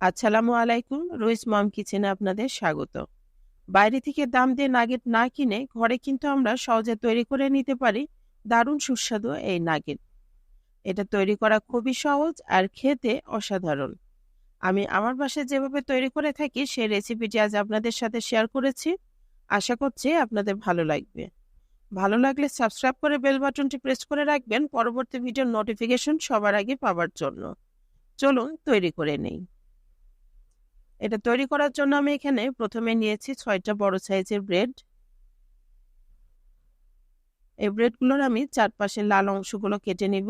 আসসালামু আলাইকুম। রুইস মম কিচেনে আপনাদের স্বাগত। বাইরে থেকে দাম দিয়ে নাগেট না কিনে ঘরে কিন্তু আমরা সহজে তৈরি করে নিতে পারি দারুণ সুস্বাদু এই নাগেট। এটা তৈরি করা খুবই সহজ আর খেতে অসাধারণ। আমি আমার বাসায় যেভাবে তৈরি করে থাকি সেই রেসিপিটি আজ আপনাদের সাথে শেয়ার করেছি। আশা করছি আপনাদের ভালো লাগবে। ভালো লাগলে সাবস্ক্রাইব করে বেল বাটনটি প্রেস করে রাখবেন পরবর্তী ভিডিওর নোটিফিকেশন সবার আগে পাওয়ার জন্য। চলুন তৈরি করে নেই। এটা তৈরি করার জন্য আমি এখানে প্রথমে নিয়েছি ৬টা বড় সাইজের ব্রেড। এই ব্রেডগুলোর আমি চারপাশের লাল অংশগুলো কেটে নিব।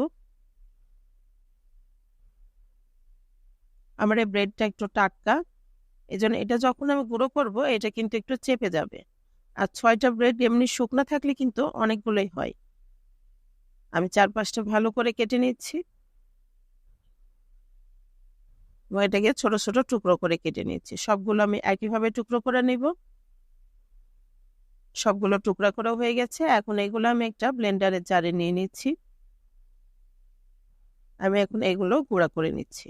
আমার এই ব্রেডটা একটু টাটকা, এজন্য এটা যখন আমি গুঁড়ো করব এটা কিন্তু একটু চেপে যাবে। আর ৬টা ব্রেড এমনি শুকনো থাকলে কিন্তু অনেকগুলোই হয়। আমি চারপাশটা ভালো করে কেটে নিচ্ছি এবং এটাকে ছোট ছোট টুকরো করে কেটে নিচ্ছি। সবগুলো আমি একইভাবে টুকরো করে নিব। সবগুলো টুকরা করা হয়ে গেছে। এখন এগুলো আমি একটা ব্লেন্ডারের জারে নিয়ে নিচ্ছি। আমি এখন এগুলো গুঁড়া করে নিচ্ছি।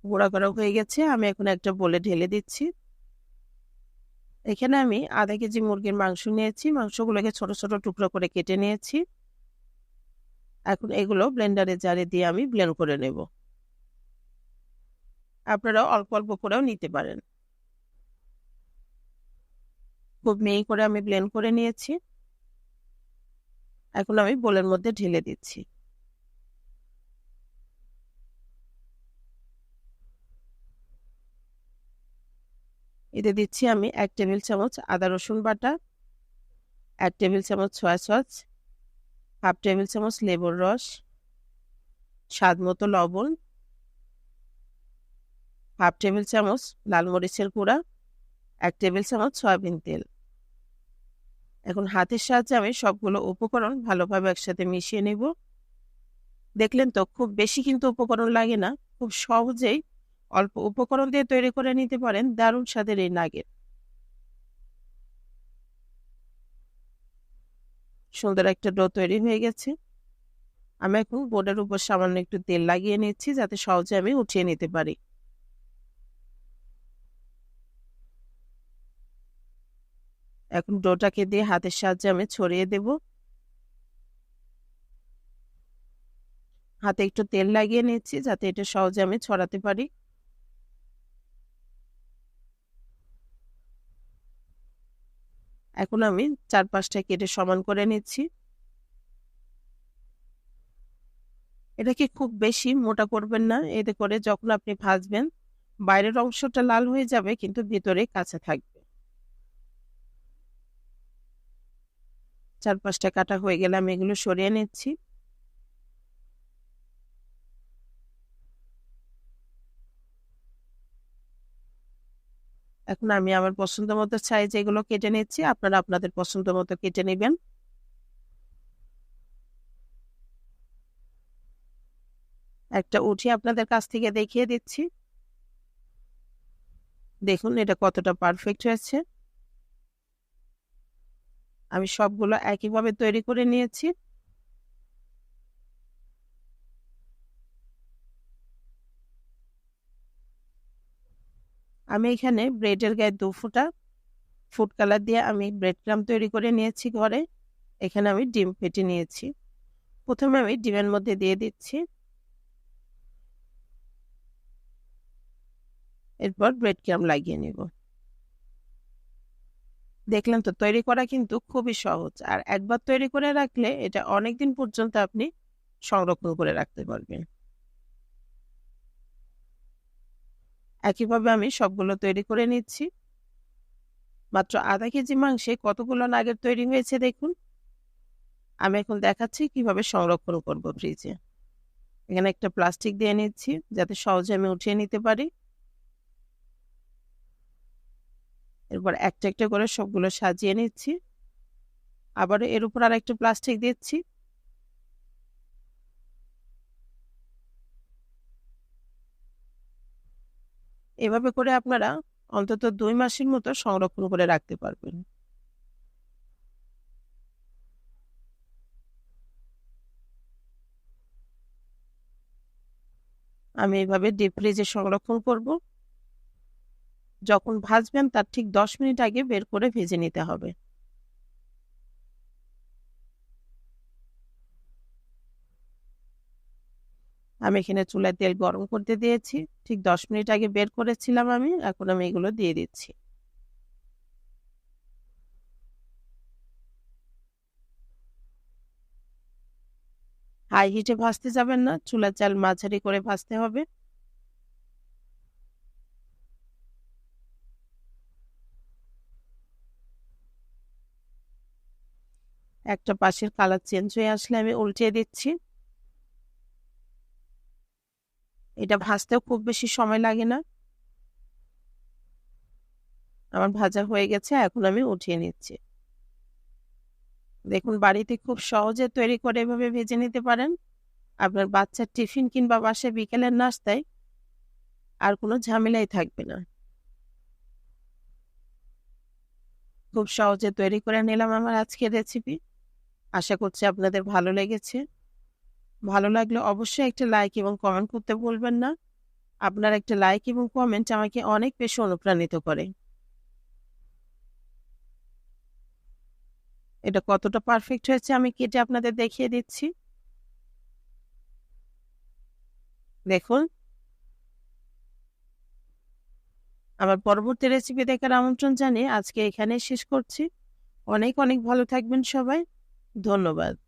গুঁড়া করা হয়ে গেছে। আমি এখন একটা বোলে ঢেলে দিচ্ছি। এখানে আমি আধা কেজি মুরগির মাংস নিয়েছি। মাংসগুলোকে ছোট ছোট টুকরো করে কেটে নিয়েছি। এখন এগুলো ব্লেন্ডারের জারে দিয়ে আমি ব্লেন্ড করে নেব। আপনারা অল্প অল্প করেও নিতে পারেন। খুব মিহি করে আমি ব্লেন্ড করে নিয়েছি। এখন আমি বোলের মধ্যে ঢেলে দিচ্ছি। এতে দিচ্ছি আমি ১ টেবিল চামচ আদা রসুন বাটা, ১ টেবিল চামচ সয়া সস, হাফ টেবিল চামচ লেবুর রস, স্বাদ মতো লবণ, হাফ টেবিল চামচ লাল মরিচের গুঁড়া, ১ টেবিল চামচ সয়াবিন তেল। এখন হাতের সাহায্যে আমি সবগুলো উপকরণ ভালোভাবে একসাথে মিশিয়ে নেব। দেখলেন তো, খুব বেশি কিন্তু উপকরণ লাগে না। খুব সহজেই অল্প উপকরণ দিয়ে তৈরি করে নিতে পারেন দারুণ স্বাদের এই নাগেট। সুন্দর একটা ডো তৈরি হয়ে গেছে। আমি এখন বোর্ডের উপর সামান্য একটু তেল লাগিয়ে নিচ্ছি যাতে সহজে আমি উঠিয়ে নিতে পারি। এখন ডোটাকে দিয়ে হাতের সাহায্যে আমি ছড়িয়ে দেব। হাতে একটু তেল লাগিয়ে নিচ্ছি যাতে এটা সহজে আমি ছড়াতে পারি। এখন আমি চারপাশটা কেটে সমান করে নিচ্ছি। এটাকে খুব বেশি মোটা করবেন না, এতে করে যখন আপনি ভাজবেন বাইরের অংশটা লাল হয়ে যাবে কিন্তু ভিতরে কাঁচা থাকবে। চারপাশটা কাটা হয়ে গেলে আমি এগুলো সরিয়ে নিচ্ছি। এখন আমি আমার পছন্দ মতো সাইজ এগুলো কেটে নিচ্ছি। আপনারা আপনাদের পছন্দ মতো কেটে নেবেন। একটা উঠিয়ে আপনাদের কাছ থেকে দেখিয়ে দিচ্ছি। দেখুন এটা কতটা পারফেক্ট হয়েছে। আমি সবগুলো একইভাবে তৈরি করে নিয়েছি। আমি এখানে ব্রেডের গায়ে ২ ফোঁটা ফুড কালার দিয়ে আমি ব্রেড ক্রাম্ব তৈরি করে নিয়েছি ঘরে। এখানে আমি ডিম ফেটে নিয়েছি। প্রথমে আমি ডিমের মধ্যে দিয়ে দিচ্ছি। এরপর ব্রেড ক্রাম্ব লাগিয়ে নেব। দেখলেন তো, তৈরি করা কিন্তু খুবই সহজ। আর একবার তৈরি করে রাখলে এটা অনেকদিন পর্যন্ত আপনি সংরক্ষণ করে রাখতে পারবেন। একইভাবে আমি সবগুলো তৈরি করে নিচ্ছি। মাত্র আধা কেজি মাংসে কতগুলো নাগেট তৈরি হয়েছে দেখুন। আমি এখন দেখাচ্ছি কিভাবে সংরক্ষণ করব ফ্রিজে। এখানে একটা প্লাস্টিক দিয়ে নিচ্ছি যাতে সহজে আমি উঠিয়ে নিতে পারি। এরপর একটা একটা করে সবগুলো সাজিয়ে নিচ্ছি। আবার এর উপর আরেকটা প্লাস্টিক দিচ্ছি। এভাবে করে আপনারা অন্তত ২ মাসের মতো সংরক্ষণ করে রাখতে পারবেন। আমি এভাবে ডিপ ফ্রিজে সংরক্ষণ করব। যখন ভাজবেন তার ঠিক 10 মিনিট আগে বের করে ভেজে নিতে হবে। আমি এখানে চুলায় তেল গরম করতে দিয়েছি। ঠিক 10 মিনিট আগে বের করেছিলাম আমি। এখন আমি এগুলো দিয়ে দিচ্ছি। হাই হিটে ভাজতে যাবেন না, চুলার জাল মাঝারি করে ভাজতে হবে। একটা পাশের কালার চেঞ্জ হয়ে আসলে আমি উল্টিয়ে দিচ্ছি। এটা ভাজতেও খুব বেশি সময় লাগে না। আমার ভাজা হয়ে গেছে, এখন আমি উঠিয়ে নিচ্ছি। দেখুন, বাড়িতে খুব সহজে তৈরি করে এভাবে ভেজে নিতে পারেন। আপনার বাচ্চার টিফিন কিংবা বাসায় বিকেলের নাস্তায় আর কোনো ঝামেলাই থাকবে না। খুব সহজে তৈরি করে নিলাম আমার আজকের রেসিপি। আশা করছি আপনাদের ভালো লেগেছে। ভালো লাগলে অবশ্যই একটা লাইক এবং কমেন্ট করতে ভুলবেন না। আপনার একটা লাইক এবং কমেন্ট আমাকে অনেক বেশি অনুপ্রাণিত করে। এটা কতটা পারফেক্ট হয়েছে আমি কেটে আপনাদের দেখিয়ে দিচ্ছি। দেখুন, আমার পরবর্তী রেসিপি দেখার আমন্ত্রণ জানিয়ে আজকে এখানেই শেষ করছি। অনেক অনেক ভালো থাকবেন সবাই। ধন্যবাদ।